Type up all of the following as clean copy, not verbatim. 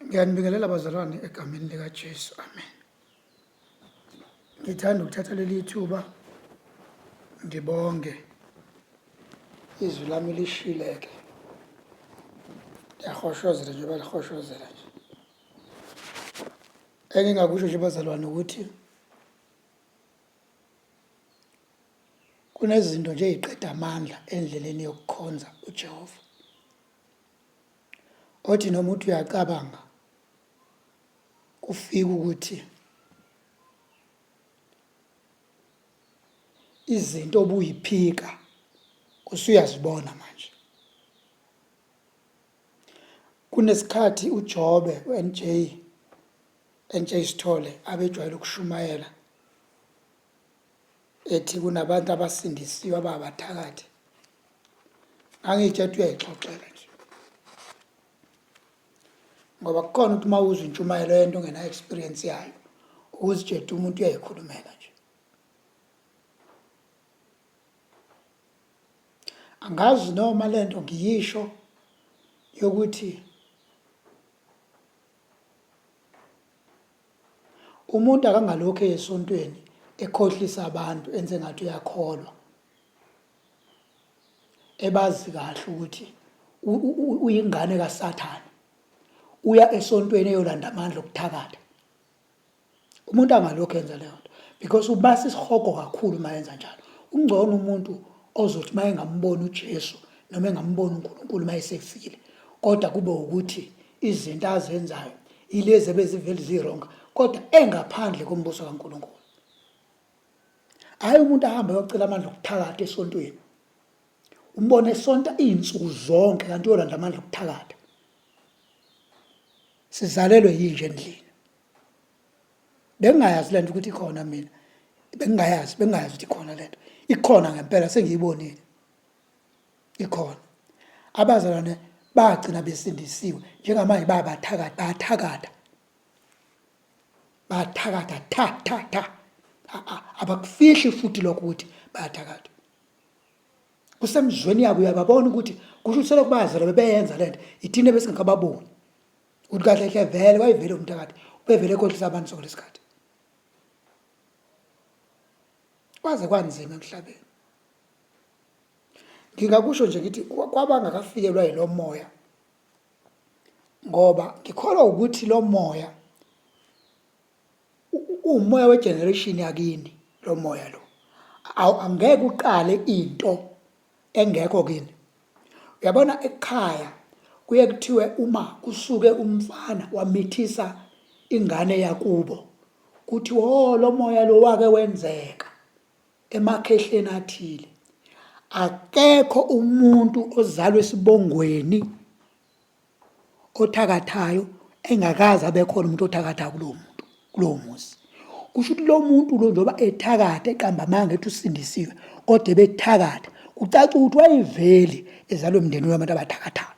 Ngiyanibingelela bazalwane egameni likaJesu. Amen. Ngithanda ukuthatha leli thuba ngibonge izwi lami lishileke. Liyahoshozela njengoba lihoshozela nje. Engingakusho nje bazalwane ukuthi kunezinto nje eziqeda amandla endleleni yokukhonza uJehova. Othi noma uthi uyacabanga kufika ukuthi izinto obuyiphika usuyazibona manje. Kunesikhathi uJobe NJ Sithole abejwayele ukushumayela ethi kunabantu abasindisiwe abathakathi. Angitshela uyayixoxela nje. Ngoba kukhona ukuthi mawuzwa intshumayelo yento ongena experience yayo, uzitshela umuntu uyayikhulumela nje. Angazi noma lento ngiyisho yokuthi umuntu akangalokho esontweni ekhohlisa abantu enze ngathi uyakholwa. Ebazi kahle ukuthi uyingane kaSathane. Uya esontweni eyolanda amandla okuthakatha. Umuntu angalokho enza leyo nto because ubasa isihogo kakhulu mayenza njalo. Ungcono umuntu ozothi mayengamboni uJesu noma engamboni uNkulunkulu mayesefikile, kodwa kube ukuthi izinto azenzayo ilezi ebezivele zironga kodwa engaphandle kombuso kaNkulunkulu. Hayi umuntu ahamba yocela amandla okuthakatha esontweni. Umbone esonta izinsuku zonke kanti uyolanda amandla okuthakatha. Sizalelwe yinje endlini. Bengayazi lento ukuthi ikhona mina. Bengayazi ukuthi ikhona lento. Ikhona ngempela sengiyibonile. Ikhona. Abazalwane bagcina besindisiwe njengamanje bayathakatha. Bathakatha tha. Abakufihli futhi lokho ukuthi bayathakatha. Kusemzweni yabo uyababona ukuthi kusho ukuthi selokhu bazalwa beyenza lento ithine besingakababoni. Uthi kahle hle vele wayivele umthakathi ubevele ekhohlisa abantu sonke lesikhathi. Kwaze kwanzima emhlabeni. Ngingakusho nje ngithi kwabangakafikelwa yilo moya ngoba ngikholwa ukuthi lo moya umoya wegeneration yakini. Lo moya lo angeke uqale into engekho kini. Uyabona ekhaya kuye kuthiwe uma kusuke umfana wamithisa ingane yakubo kuthi lo moya lo wake wenzeka emakhehleni athile. Akekho umuntu ozalwe esibongweni othakathayo engakazi abekhona umuntu othakatha kulowo muzi. Kusho ukuthi lo muntu lo njengoba ethakatha eqamba amanga ethi usindisiwe kodwa ebethakatha kucaca ukuthi wayiveli ezalwe emndenini wabantu abathakathayo.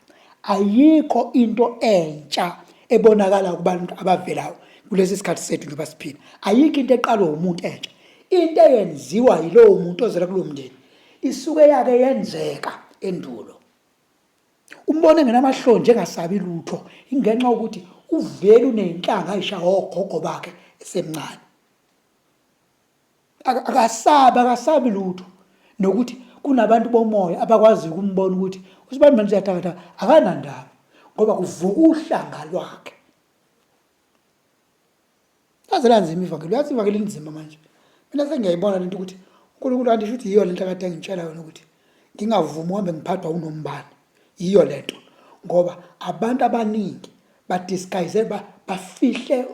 Ayikho into entsha ebonakala kubantu abavelayo kulesi sikhathi sethu njengoba siphila. Ayikho into eqalwa umuntu entsha. Into eyenziwa yilowo muntu ozela kulo mndeni isuke yake yenzeka endulo. Umbone ngenamahlonje engasabi lutho ingenxa ukuthi uvele unenhlanga ayishaya ogogo bakhe esemncane. Akasabi lutho nokuthi kunabantu bomoya abakwazi ukumbona ukuthi usibani manje uyathakatha akanandaba ngoba kuvuka uhlanga lwakhe. Azelanzima ivangeli, uyazi ivangeli inzima manje. Mina sengiyayibona lento ukuthi uNkulunkulu andisho ukuthi yiyo lento akade ngitshela yona ukuthi ngingavumi uhambe ngiphathwa uNombani. Yiyo lento ngoba abantu abaningi badisguise bafihle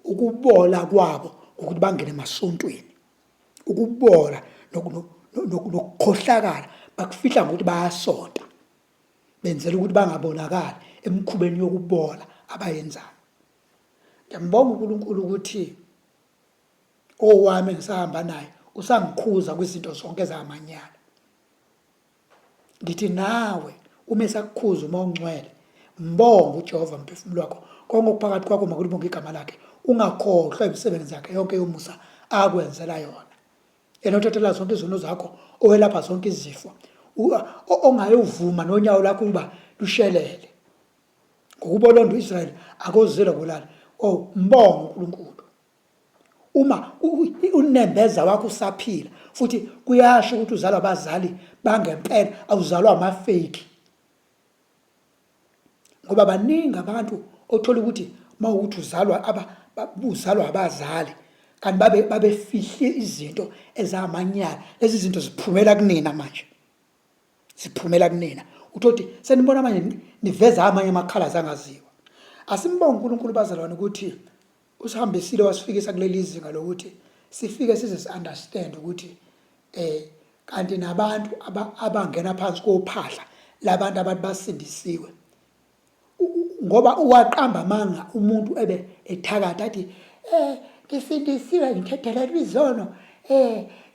ukubola kwabo ukuthi bangene emasontweni. Ukubola nokukhohlakala bakufihla ngokuthi bayasonta. Benzela ukuthi bangabonakali emkhubeni yokubola abayenzayo. Ngiyambonga uNkulunkulu ukuthi owami engisahamba naye usangikhuza kwizinto zonke ezamanyala. Ngithi nawe uma esakukhuza uma ungcwele mbonga uJehova mphefumulo wakho konke okuphakathi kwakho makulibonge igama lakhe. Ungakhohlwa imisebenzi yakhe yonke yomusa akwenzela yona. Yena othathela zonke izono zakho owelapha zonke izifo ongayovuma nonyawo lakho ukuba lushelele. ngokubona uIsrael akozile kulala. Oh, mbongo uNkulunkulu. Uma unembeza wakho usaphila futhi kuyasho ukuthi uzalwa abazali bangempela awuzalwa amafake. Ngoba baningi abantu othola ukuthi mawukuthi uzalwa abazali kanti babefihle izinto ezamanyala. Lezi zinto ziphumela kunina manje. Ziphumela kunina. Uthi senibona manje niveza amanye amakhala zangaziwa. Asimbonge uNkulunkulu bazalwane ukuthi usihambisile wasifikisa kuleli izinga lokuthi sifike size understand ukuthi kanti nabantu abangena phansi kophahla labantu abantu basindisiwe. Ngoba uwaqamba amanga umuntu ebe ethakatha athi ngisindisiwe ngithethelelwa izono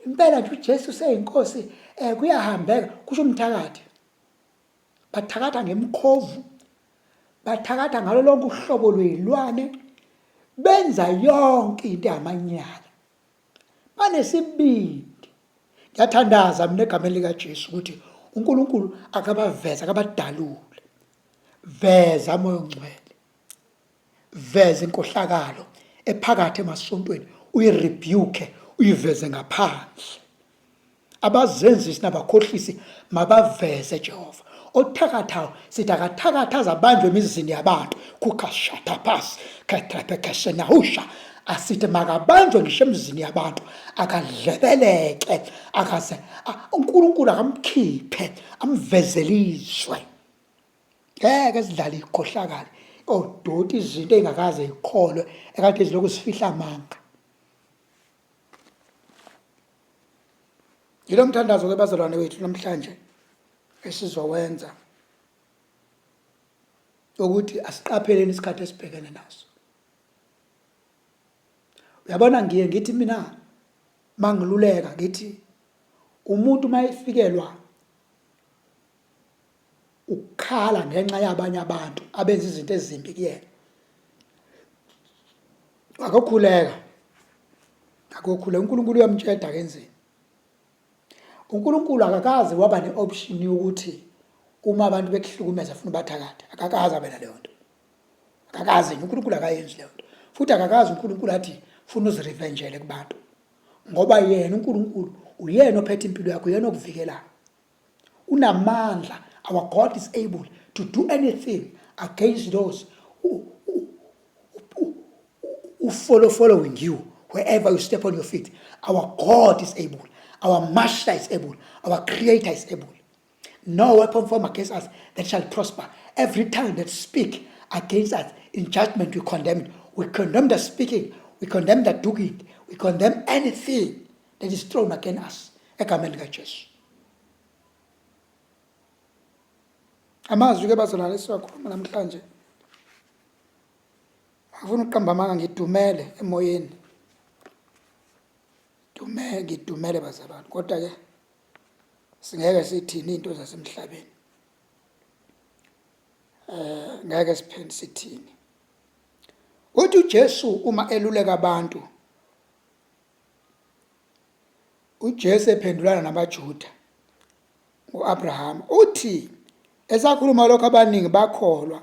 impela nje uJesu seyinkosi kuyahambeka kusho umthakathi. Bathakatha ngemkhovu, bathakatha ngalo lonke uhlobo lwezilwane, benza yonke into yamanyala. Banesibindi. Ngiyathandaza mina egameni likaJesu ukuthi uNkulunkulu akabaveza akabadalule. Veza moya ongcwele. Veza inkohlakalo ephakathi emasontweni uyirebuke uyiveze ngaphansi. Abazenzisi nabakhohlisi mabaveze Jehova. Othakathayo sithi akathakathaza abanjwe emizini yabantu kukashata phasi katrapekeshenahusha asithi makabanjwe ngisho emizini yabantu akadlebeleke akaze uNkulunkulu akamkhiphe amvezelizwe. Ngeke sidlale ikhohlakala odoti izinto engakaze ikholwe ekade zilokhu sifihla amanga. Yilo mthandazo ke bazalwane wethu namhlanje esizowenza ukuthi asiqapheleni isikhathi esibhekene naso. Uyabona ngithi mina mangiluleka ngithi umuntu mayefikelwa ukukhala ngenxa yabanye abantu abenza izinto ezimbi kuyena, akakhuleka uNkulunkulu uyamtsheda kenzeni. uNkulunkulu akakaze waba neoption yokuthi uma abantu bekuhlukumeza funa bathakathe. Akakaze abe naleyo nto. Akakaze uNkulunkulu akayenzi leyo nto. Futhi akakaze uNkulunkulu athi funa uzirevengele kubantu. Ngoba yena uNkulunkulu uyena ophethe impilo yakho, uyena okuvikelayo. Unamandla. Our God is able to do anything against those who following you wherever you step on your feet. Our God is able. Our Master is able. Our Creator is able. No weapon formed against us that shall prosper. Every tongue that speak against us in judgment we condemn it. We condemn the speaking. We condemn the doing. We condemn anything that is thrown against us. Egameni likaJesu. Amazwi ke bazalwane siwakhuluma namhlanje. Ngifuna uqamba amanga ngidumele emoyeni. Ngidumele bazalwane. Kodwa ke singeke sithini into zasemhlabeni. Ngeke siphinde sithini. Uthi uJesu uma eluleka abantu, uJesu ephendulana nabaJuda uAbraham uthi esakhuluma lokho abaningi bakholwa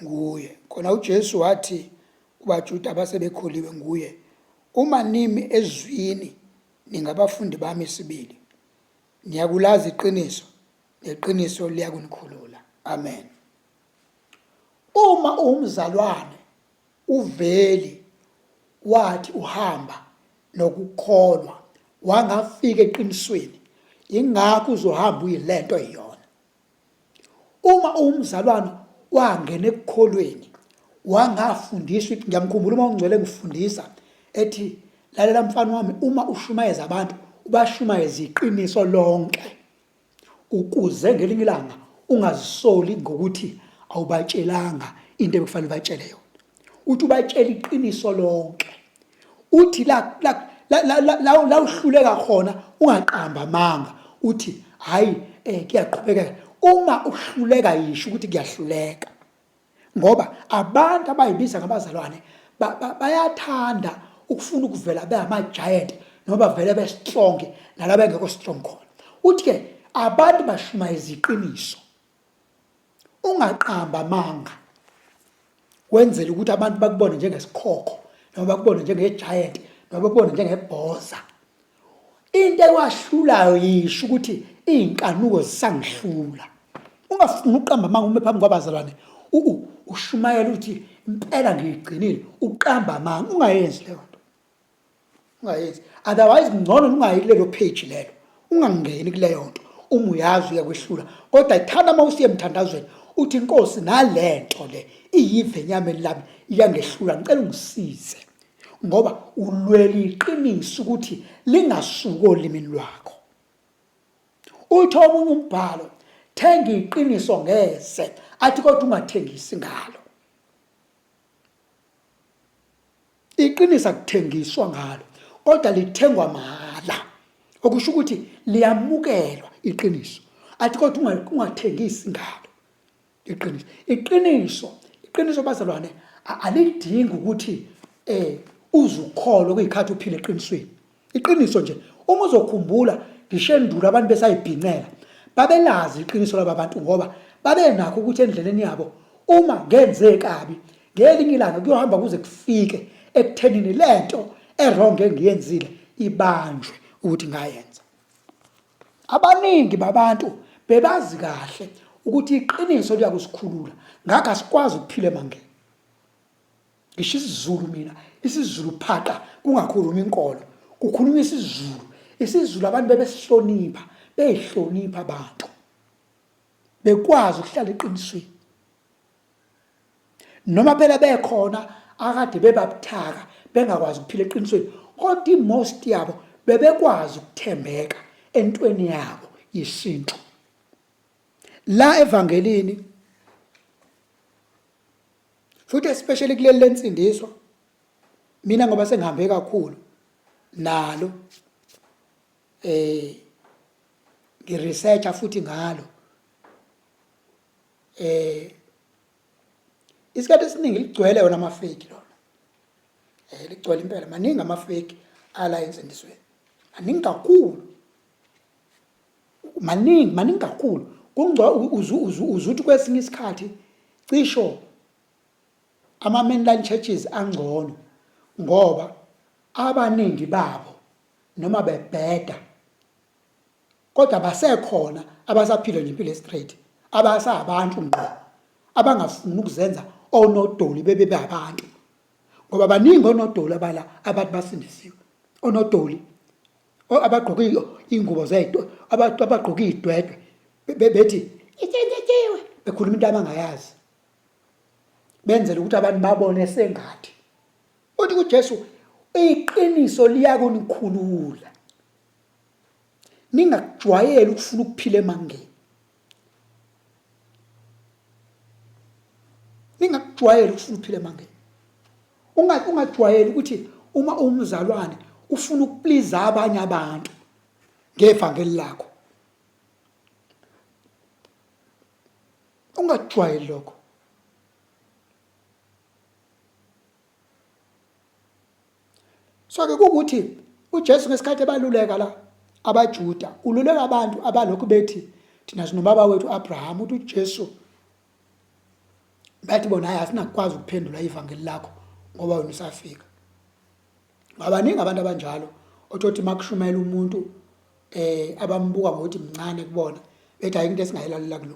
nguye. Khona uJesu wathi kubaJuda abasebekholiwe nguye, uma nimi ezwini ningabafundi bami sibili, niyakulazi iqiniso, neqiniso liyakunikhulula. Amen. Uma umzalwane uveli wathi uhamba nokukholwa wangafika eqinisweni, ingakho uzohamba uyilento eyiyona. Uma umzalwane wangena ekukholweni wangafundiswa, ngiyamkhumbula uma ungcwele ngifundisa ethi lalela mfana wami, uma ushumayeza abantu ubashumayeza iqiniso lonke, ukuze ngelinye ilanga ungazisoli ngokuthi awubatshelanga into ekufanele batshele yona. Uthi ubatshela iqiniso lonke. Uthi la uhluleka khona ungaqamba amanga. Uthi hayi kuyaqhubeka. Uma uhluleka yisho ukuthi kuyahluleka. Ngoba abantu abayibiza ngabazalwane bayathanda ukufuna ukuvela bengama-giant noma vele be-strong nalabo bengekho strong khona. Uthi ke abantu bashumayeza iqiniso. Ungaqamba amanga. wenzela ukuthi abantu bakubone njengesikhokho noma bakubone njengegiant noma bakubone njengebhoza. Into ekwahlulayo yisho ukuthi inkanuko zisangihlula. Ungafuni uqamba amanga ume phambi kwabazalwane ushumayela ukuthi impela ngiyigcinile uqamba amanga, ungayenzi leyo nto. Ungayenzi. Otherwise ngcono ungayi kulelo page lelo. Ungangeni kuleyo nto. Uma uyazi uyakwehlula. Kodwa ithanda uma usiye emthandazweni uthi Nkosi nalento le iyive enyameni lami iyangehlula, ngicela ungisize. Ngoba ulwela iqiniso ukuthi lingasuki olimini lwakho. Uthi omunye umbhalo, thenga iqiniso ngeze, athi kodwa ungathengisi ngalo. Iqiniso akuthengiswa ngalo, kodwa lithengwa mahala. Okusho ukuthi liyamukelwa iqiniso, athi kodwa ungathengisi ngalo iqiniso. Iqiniso bazalwane alidingi ukuthi uzukholwa kuyikhathi uphile eqinisweni. Iqiniso nje uma uzokhumbula ngishendulo abantu besayibhincela babelazi iqiniso laba bantu, ngoba babenakho ukuthi endleleni yabo uma ngenze kabi ngelinye ilanga kuyohamba kuze kufike ekuthenini lento errong engiyenzile ibanjwe ukuthi ngayenza. Abaningi babantu bebazi kahle ukuthi iqiniso liyakusikhulula, ngakho asikwazi ukuphila emangeni. Ngisho isiZulu mina, isiZulu phaqa kungakhuluma inkolo, kukhuluma isiZulu. IsiZulu abantu bebesihlonipha, beyihlonipha abantu, bekwazi ukuhlala eqinisweni. Noma phela bekhona akade bebabuthaka bengakwazi ukuphila eqinisweni, kodwa most yabo bebekwazi ukuthembeka entweni yabo yesintu. La evangelini futhi especially kuleli lensindiso, mina ngoba sengihambe kakhulu nalo ngiresearcha futhi ngalo isikhathi esiningi ligcwele wona ama-fake lona. Ligcwele impela, maningi ama-fake ala ensindisweni, maningi kakhulu, maningi kakhulu. Uzuthi kwesinye isikhathi cisho ama-mainline churches angcono, ngoba abaningi babo noma bebheda kodwa basekhona abasaphila nje impilo straight, abasabantu ngqo, abangafuni ukuzenza onodoli bebe abantu. Ngoba baningi onodoli abantu basindisiwe, onodoli abagqoke ingubo zedwa, abantu abagqoke idwedwe bethi itshentshetiwe, bekhuluma into abangayazi, benzela ukuthi abantu babone sengathi. Uthi kuJesu iqiniso liyakunikhulula. Ningakujwayeli ukufuna ukuphila emangeni. Ningakujwayeli ukufuna ukuphila emangeni. Ungajwayeli ukuthi uma umzalwane ufuna ukupliza abanye abantu ngevangeli lakho. Ungajwayeli lokho. So-ke kukuthi uJesu ngesikhathi ebaluleka la abaJuda, ululeka abantu abalokhu bethi thina sinobaba wethu Abraham. Uthi uJesu bathi bona hayi asinakwazi ukuphendula ivangeli lakho ngoba wena usafika. Abaningi abantu abanjalo othi makushumayela umuntu abambuka ngokuthi mncane kubona, bethi hayi into esingayilalela kulo.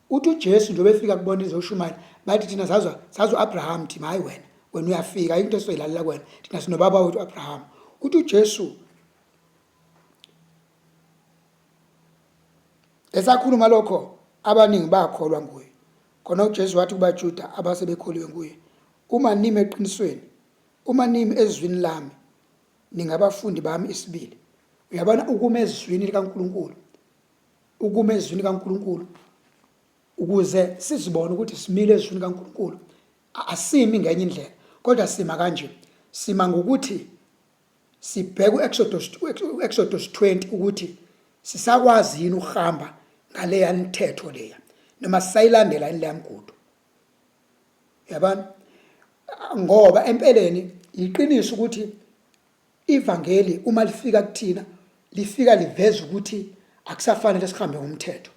Uthi uJesu njengoba efika kubona izoshumayela bathi thina sazi uAbraham, thina hayi wena uyafika into esiyilalela kwena, thina sinobaba wethu Abraham. Uthi uJesu esakhuluma lokho abaningi bakholwa nguye. Khona uJesu wathi kubaJuda abasebekholiwe nguye, uma nime eqinisweni, uma nime ezwini lami, ningabafundi bami isibili. Uyabona ukuma ezwini likaNkulunkulu, ukuma ezwini likaNkulunkulu, ukuze sizibone ukuthi simile ezwini likaNkulunkulu, asimi ngenye indlela, kodwa sima kanje. Sima ngokuthi sibheke u-Exodus 20 ukuthi sisakwazi yini ukuhamba ngaleya mithetho leya, noma sisayilandela leya migudu. Yabona, ngoba empeleni iqiniso ukuthi ivangeli uma lifika kuthina lifika liveza ukuthi akusafanele sihambe ngomthetho,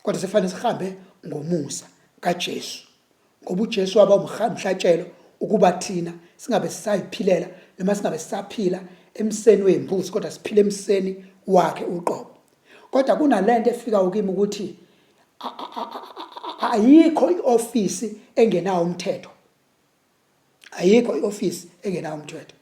kodwa sifanele sihambe ngomusa kaJesu, ngoba uJesu waba umhlatshelo ukuba thina singabe sisayiphilela noma singabe sisaphila emseni wembuzi kodwa siphile emseni wakhe uqobo. Kodwa kunalento efika ukimi ukuthi ayikho iofisi engenawo umthetho. Ayikho iofisi engenawo umthetho.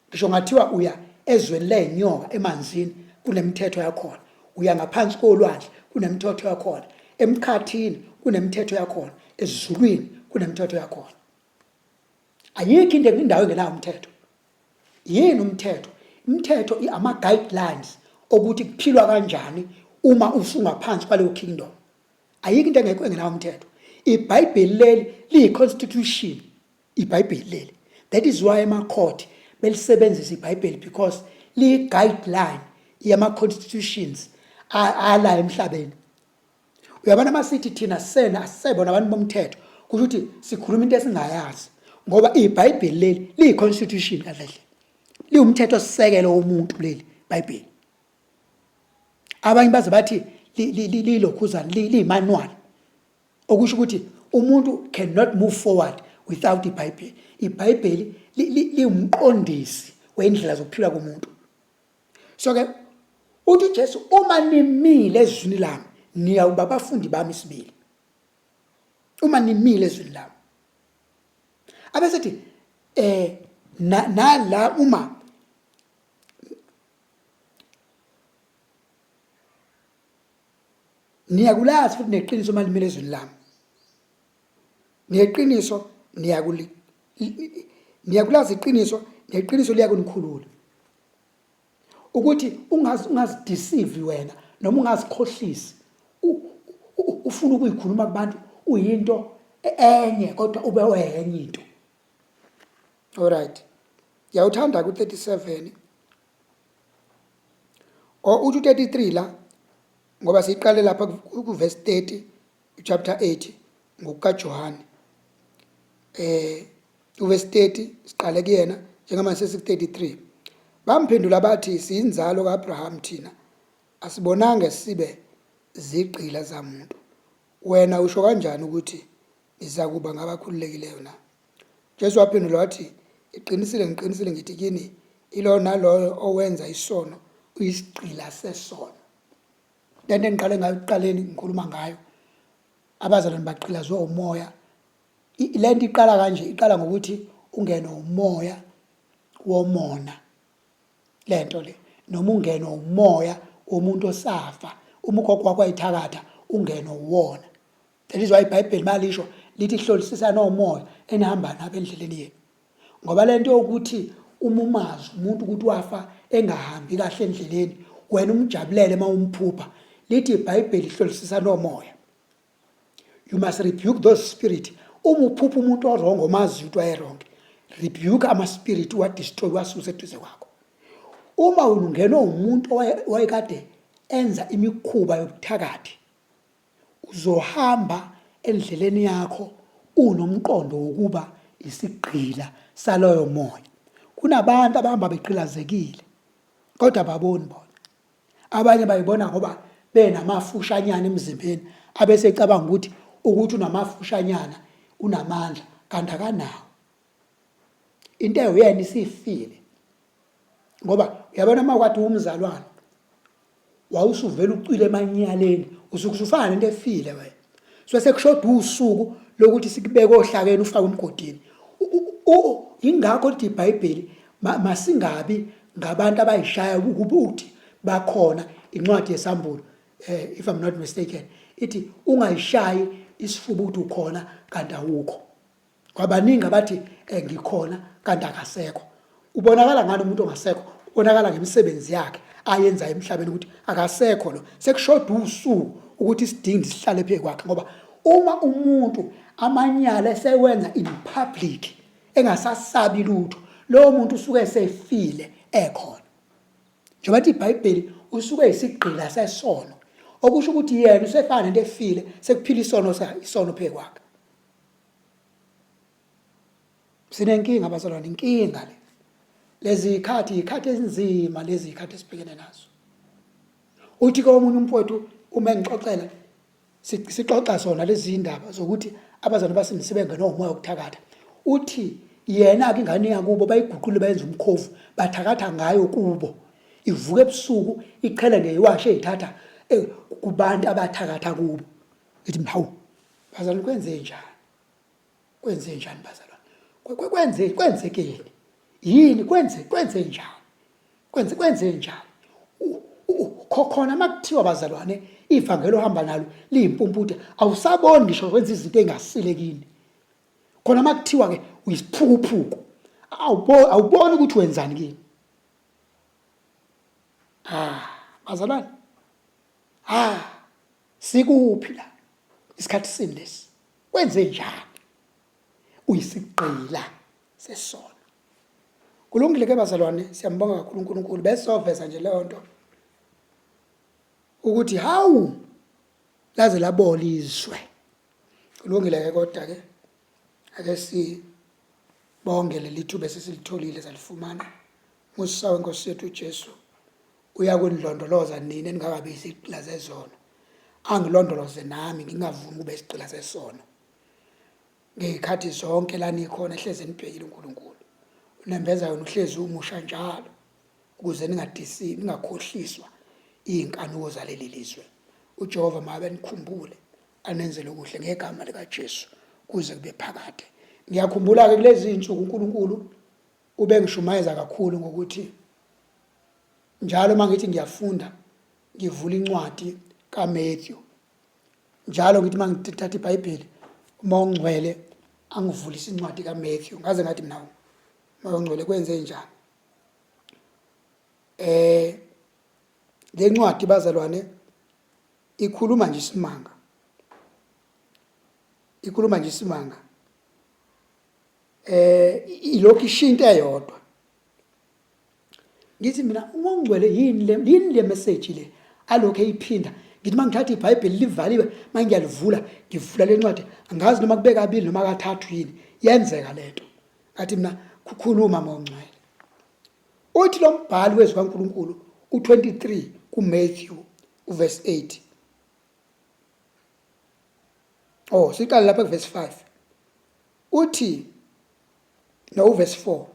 Ngisho ngathiwa uya ezweni lenyoka emanzini kunemithetho yakhona, uya ngaphansi kolwandle kunemithetho yakhona, emkhathini kunemithetho yakhona, ezulwini kunemithetho yakhona. Ayikho indawo engenawo umthetho. Yini umthetho? Umthetho ama guidelines ukuthi kuphilwa kanjani uma usungaphansi kwaleyo kingdom. Ayikho into engekho engenawo umthetho. iBhayibheli leli liyi-constitution. iBhayibheli leli. That is why ema-court belisebenzisa iBhayibheli, because liyi-guideline yama-constitutions ala emhlabeni. Uyabona masithi thina asisebona abantu bomthetho, kusho ukuthi sikhuluma into esingayazi, ngoba iBhayibheli leli liyi-constitution kahle. Liwumthetho sisekelo womuntu leli iBhayibheli. Abanye baze bathi lilokhuzana liyimanual, okusho ukuthi umuntu cannot move forward without iBhayibheli. iBhayibheli liwumqondisi wendlela zokuphila komuntu. So ke uthi uJesu, uma nimile ezwini lami niyawuba abafundi bami sibili. Uma nimile ezwini lami. Abesethi la uma niyakulazi futhi neqiniso uma nimile ezwini lami. Neqiniso niyakulazi iqiniso, neqiniso liyakunikhulula. Ukuthi ungazideceive wena noma ungazikhohlisi. Ufuna ukuyikhuluma kubantu uyinto enye kodwa ube wenye into. Alright. Yawuthanda ku37. Uthi 33 la ngoba siqale lapha ku verse 30 chapter 8 ngokukaJohane. Verse 30 siqale kuyena njengamanje sesi33. Bamphendula bathi siyinzalo kaAbraham thina, asibonanga sibe zigqila zamuntu. Wena usho kanjani ukuthi nizakuba ngabakhululekileyo na? Jesu waphendula wathi, ngiqinisile ngithi kini, ilo nalo owenza isono uyisigqila sesono. Lento engiqale ngayo ekuqaleni ngikhuluma ngayo, abazalwane baqhilazwe umoya. Lento iqala kanje, iqala ngokuthi ungene umoya womona. Lento le noma ungene umoya womuntu osafa, umukhokho wakho ayithakatha ungene uwona. That is why iBhayibheli malisho lithi hlolisisa nomoya enihamba nabo endleleni yenu. Ngoba lento yokuthi umazi umuntu ukuthi wafa engahambi kahle endleleni, wena umjabulele mawumphupha, lithi iBhayibheli hlolisisa nomoya. You must rebuke those spirit. Uma uphupha umuntu orongo mazi ukuthi wayerong, rebuke ama spirit wa destroy wasuse eduze kwakho. Uma ungena umuntu wayekade enza imikhuba yobuthakathi, uzohamba endleleni yakho unomqondo wokuba isigqila saloyo moya. Kunabantu abahamba beqhilazekile kodwa baboni bona. Abanye bayibona ngoba benamafushanyana emzimbeni, abese ecabanga ukuthi unamafushanyana unamandla, kanti akanawo. Into eyena isifile. Ngoba uyabona mawukade umzalwane wawusuvela ucwile emanyaleni, usufana nento efile wena. So sekushoda usuku lokuthi sikubeke ohlakeni ufake umgodini. Ingakho lithi iBhayibheli masingabi ngabantu abayishaya ukuthi bakhona. Incwadi yesambulo, if I'm not mistaken, ithi ungayishayi isifuba ukuthi ukhona kanti awukho. Kwabaningi abathi ngikhona kanti akasekho. Ubonakala ngani umuntu ongasekho? Ubonakala ngemisebenzi yakhe ayenza emhlabeni ukuthi akasekho lo. Sekushoda usuku ukuthi isidingi sihlale phe kwakhe, ngoba uma umuntu amanyala esewenza in public engasasabi lutho, lo muntu usuke esefile ekhona. Njengoba ithi iBhayibheli usuke isigqila sesono, okusho ukuthi yena usefana nento efile sekuphila isono phe kwakhe. Sinenkinga abazalwane, inkinga le. Lezi ikhathi ezinzima, lezi ikhathi esibhekene nazo. Uthi komunye umfowethu uma ngixoxela sixoxa sona lezi indaba zokuthi abazalwane basindise bengena umoya wokuthakatha. Uthi yena ke ingane yakubo bayiguqule bayenza umkhovu, bathakatha ngayo kubo. Ivuka ebusuku iqhela ngeyiwashe ezithatha kubantu abathakatha kubo. Ithi hawu bazalwane kwenze njani? Kwenze njani bazalwane? Kwenzekeni? Yini kwenze njani? Kwenze njani? Khona makuthiwa bazalwane ivangeli ohamba nalo liyimpumputi, awusaboni ngisho kwenza izinto engasilekini. Khona makuthiwa ke uyisiphukuphuku, awuboni ukuthi wenzani kini. Bazalwane, sikuphi la isikhathi sini lesi? Kwenze njani? Uyisigqila sesono. Kulungile ke bazalwane, siyambonga kakhulu uNkulunkulu. Bese soveza nje leyo nto ukuthi hawu laze labola izwe. Kulungile ke kodwa ke ake sibonge lelithuba esilitholile salifumana. Musawe Nkosi yethu uJesu, uyakunilondoloza nini eningakabe isigqila zezono. Angilondoloze nami ngingavumi kube isigqila zesono. Ngezikhathi zonke la nikhona ehleze nibhekile uNkulunkulu. Unembeza yona uhlezi umusha njalo ukuze ningakhohliswa iy'nkanuko zaleli lizwe. uJehova mabe nikhumbule anenzele okuhle ngegama likaJesu kuze kube phakade. Ngiyakhumbula ke kulezi insuku uNkulunkulu ube ngishumayeza kakhulu ngokuthi njalo mangithi ngiyafunda ngivula incwadi kaMathew, njalo ngithi mangithatha iBhayibheli uMoya oNgcwele angivulisa incwadi kaMathew, ngaze ngathi mina uMoya oNgcwele kwenze njani. Le ncwadi bazalwane ikhuluma nje isimanga. Ilokhu ishinto eyodwa. Ngithi mina uMoya oNgcwele yini le message le alokhu eyiphinda. Ngithi mangithatha iBhayibheli livaliwe mangiyalivula ngivula le ncwadi angazi noma kube kabili noma kathathu yini yenzeka lento. Ngathi mina kukhuluma Moya oNgcwele. Uthi lo mbhali wezwi kaNkulunkulu u23 kuMathew uverse 8. Siqala lapha kuverse 5. Uthi no verse 4.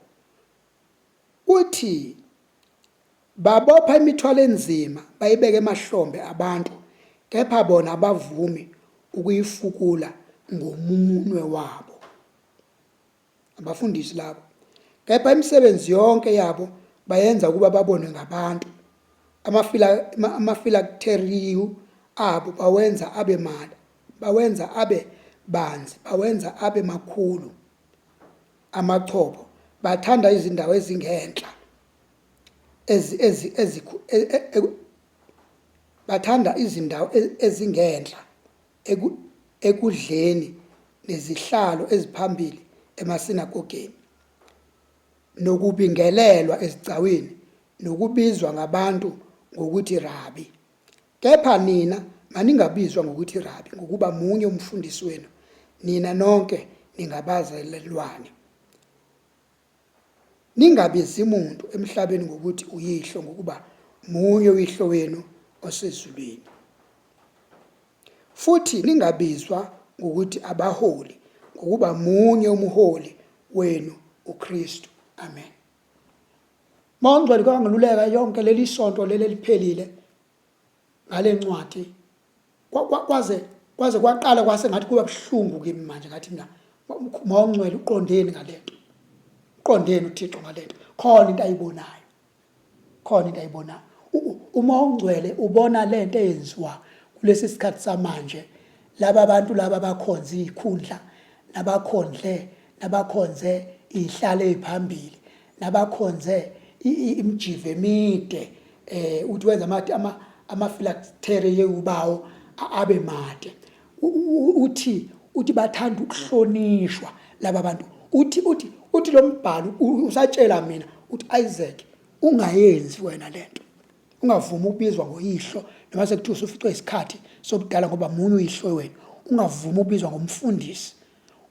Uthi babopha imithwalo enzima bayibeke emahlombe abantu, kepha bona abavumi ukuyifukula ngomunwe wabo. Abafundisi labo, kepha imisebenzi yonke yabo bayenza ukuba babonwe ngabantu. Amafilakteriyu abo bawenza abe mali, bawenza abe banzi, bawenza abe makhulu. Amachopho bathanda izindawo ezingenhla bathanda izindawo ezingenhla ekudleni nezihlalo eziphambili emasinagogeni, nokubingelelwa ezigcawini, nokubizwa ngabantu ngokuthi rabi. Kepha nina maningabizwa ngokuthi rabi, ngokuba munye umfundisi wenu, nina nonke ningabazelelwane. Ningabizi umuntu emhlabeni ngokuthi uyihlo, ngokuba munye uyihlo wenu osezulwini. Futhi ningabizwa ngokuthi abaholi, ngokuba munye umholi wenu uKristu. Amen. Moya oNgcwele kwangiluleka yonke leli sonto leli liphelile ngale ncwadi. Kwaze kwaqala kwase ngathi kuba buhlungu kimi manje, ngathi mina Moya oNgcwele uqondeni ngalento. Uqondeni uThixo ngalento. Khona into ayibonayo. Umoya oNgcwele ubona lento eyenziwa kulesi sikhathi samanje. Laba abantu laba abakhonza izikhundla, nabakhonze izihlalo eziphambili, nabakhonze imjive emide, uthi wenza amafilakteri yeUbawo abe made. Uthi bathanda ukuhlonishwa laba bantu. Uthi lo mbhalo usatshela mina uthi Isaac, ungayenzi wena lento. Ungavumi ukubizwa ngoyihlo noma sekuthiwa usuficwe isikhathi sobudala ngoba munye uyihlo wena. Ungavumi ukubizwa ngomfundisi.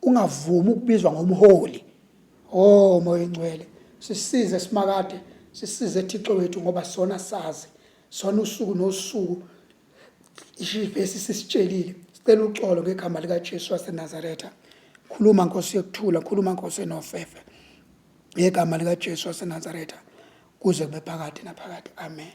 Ungavumi ukubizwa ngomholi. Moya oNgcwele, sisize simakade, sisize Thixo wethu ngoba sona sazi, sona usuku nosuku isivesi sisitshelile Sicela uxolo ngegama likaJesu waseNazaretha. Khuluma Nkosi yekuthula, khuluma Nkosi enofefe. Ngegama likaJesu waseNazaretha kuze kube phakade naphakade. Amen.